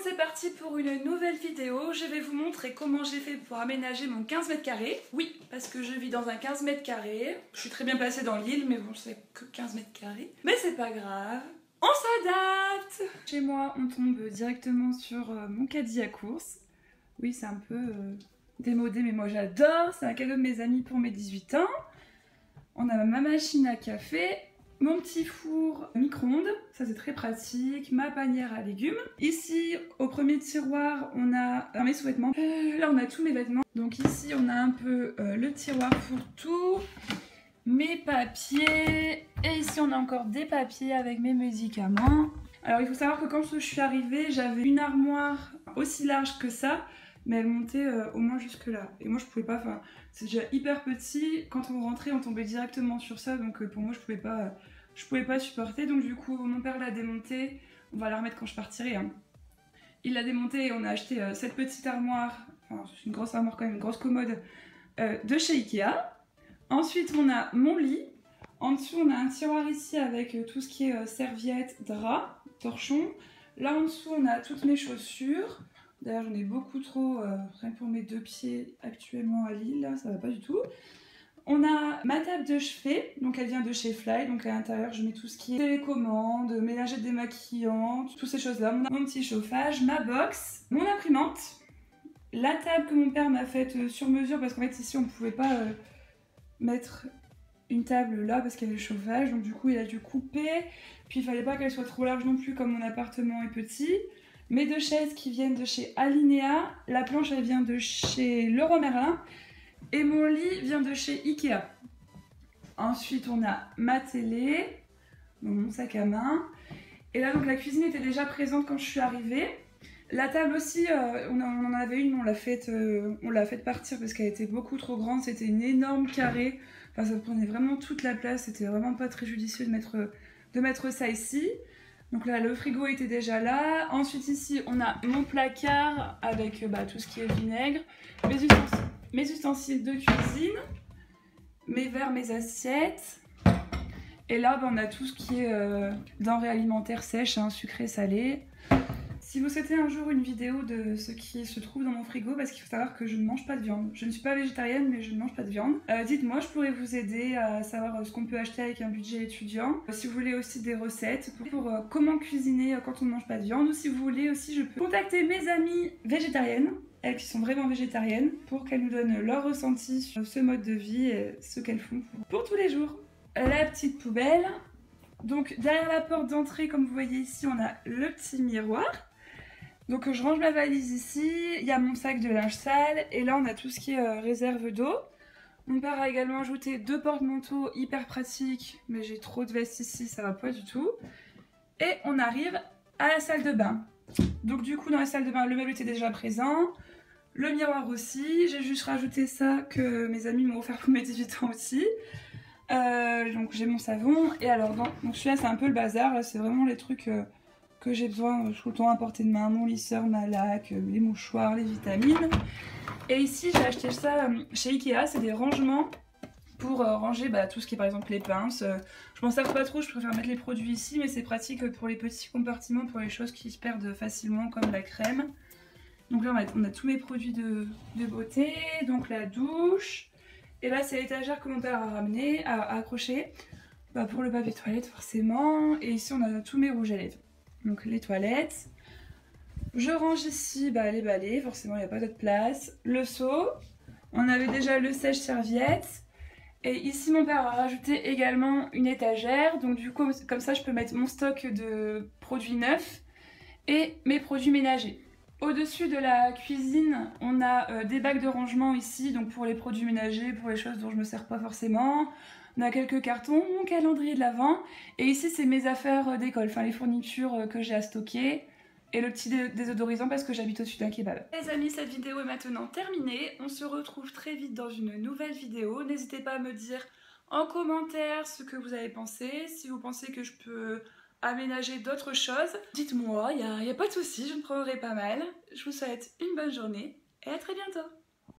C'est parti pour une nouvelle vidéo. Je vais vous montrer comment j'ai fait pour aménager mon 15 mètres carrés. Oui, parce que je vis dans un 15 mètres carrés. Je suis très bien placée dans l'île, mais bon, c'est que 15 mètres carrés. Mais c'est pas grave, on s'adapte. Chez moi, on tombe directement sur mon caddie à course. Oui, c'est un peu démodé, mais moi j'adore. C'est un cadeau de mes amis pour mes 18 ans. On a ma machine à café. Mon petit four micro-ondes, ça c'est très pratique, ma panière à légumes. Ici, au premier tiroir, on a mes sous-vêtements. Là, on a tous mes vêtements. Donc ici, on a un peu le tiroir fourre-tout, mes papiers. Et ici, on a encore des papiers avec mes médicaments. Alors, il faut savoir que quand je suis arrivée, j'avais une armoire aussi large que ça, mais elle montait au moins jusque là. Et moi, je pouvais pas, enfin, c'est déjà hyper petit. Quand on rentrait, on tombait directement sur ça, donc pour moi, je pouvais pas supporter. Donc du coup, mon père l'a démonté. On va la remettre quand je partirai. Hein. Il l'a démonté et on a acheté cette petite armoire, enfin, c'est une grosse armoire quand même, une grosse commode de chez Ikea. Ensuite, on a mon lit. En dessous, on a un tiroir ici avec tout ce qui est serviettes, draps, torchons. Là en dessous, on a toutes mes chaussures. D'ailleurs, j'en ai beaucoup trop, rien que pour mes 2 pieds actuellement à Lille, là, ça va pas du tout. On a ma table de chevet, donc elle vient de chez Fly, donc à l'intérieur je mets tout ce qui est télécommande, ménagère démaquillante, toutes ces choses-là. Mon petit chauffage, ma box, mon imprimante, la table que mon père m'a faite sur mesure, parce qu'en fait ici on ne pouvait pas mettre une table là parce qu'il y avait le chauffage, donc du coup il a dû couper, puis il fallait pas qu'elle soit trop large non plus comme mon appartement est petit. Mes 2 chaises qui viennent de chez Alinea, la planche elle vient de chez Leroy Merlin et mon lit vient de chez Ikea. Ensuite on a ma télé, mon sac à main et là donc la cuisine était déjà présente quand je suis arrivée. La table aussi, on en avait une, on l'a faite partir parce qu'elle était beaucoup trop grande, c'était une énorme carré, enfin ça prenait vraiment toute la place, c'était vraiment pas très judicieux de mettre ça ici. Donc là, le frigo était déjà là. Ensuite, ici, on a mon placard avec tout ce qui est vinaigre, mes ustensiles de cuisine, mes verres, mes assiettes. Et là, on a tout ce qui est denrées alimentaires sèches, hein, sucrées, salées. Si vous souhaitez un jour une vidéo de ce qui se trouve dans mon frigo, parce qu'il faut savoir que je ne mange pas de viande. Je ne suis pas végétarienne, mais je ne mange pas de viande. Dites-moi, je pourrais vous aider à savoir ce qu'on peut acheter avec un budget étudiant. Si vous voulez aussi des recettes pour comment cuisiner quand on ne mange pas de viande, ou si vous voulez aussi, je peux contacter mes amies végétariennes, elles qui sont vraiment végétariennes, pour qu'elles nous donnent leur ressenti sur ce mode de vie et ce qu'elles font pour tous les jours. La petite poubelle. Donc derrière la porte d'entrée, comme vous voyez ici, on a le petit miroir. Donc je range ma valise ici, il y a mon sac de linge sale et là on a tout ce qui est réserve d'eau. Mon père a également ajouté 2 porte-manteaux hyper pratiques, mais j'ai trop de vestes ici, ça va pas du tout. Et on arrive à la salle de bain. Donc du coup dans la salle de bain, le meuble était déjà présent, le miroir aussi, j'ai juste rajouté ça que mes amis m'ont offert pour mes 18 ans aussi. Donc j'ai mon savon et alors donc celui-là c'est un peu le bazar, c'est vraiment les trucs que j'ai besoin tout le temps à portée de main, mon lisseur, ma laque, les mouchoirs, les vitamines. Et ici j'ai acheté ça chez Ikea, c'est des rangements pour ranger tout ce qui est par exemple les pinces. Je m'en sers pas trop, je préfère mettre les produits ici, mais c'est pratique pour les petits compartiments, pour les choses qui se perdent facilement comme la crème. Donc là on a tous mes produits de beauté, donc la douche. Et là c'est l'étagère que mon père a ramené, a accroché pour le papier toilette forcément. Et ici on a tous mes rouges à lèvres. Donc les toilettes. Je range ici les balais, forcément il n'y a pas d'autre place. Le seau. On avait déjà le sèche-serviette. Et ici mon père a rajouté également une étagère. Donc du coup comme ça je peux mettre mon stock de produits neufs et mes produits ménagers. Au-dessus de la cuisine, on a des bacs de rangement ici, donc pour les produits ménagers, pour les choses dont je ne me sers pas forcément. On a quelques cartons, mon calendrier de l'Avent. Et ici, c'est mes affaires d'école, enfin les fournitures que j'ai à stocker. Et le petit désodorisant parce que j'habite au-dessus d'un kebab. Les amis, cette vidéo est maintenant terminée. On se retrouve très vite dans une nouvelle vidéo. N'hésitez pas à me dire en commentaire ce que vous avez pensé. Si vous pensez que je peux aménager d'autres choses, dites-moi, il n'y a pas de souci, je me prendrai pas mal. Je vous souhaite une bonne journée et à très bientôt.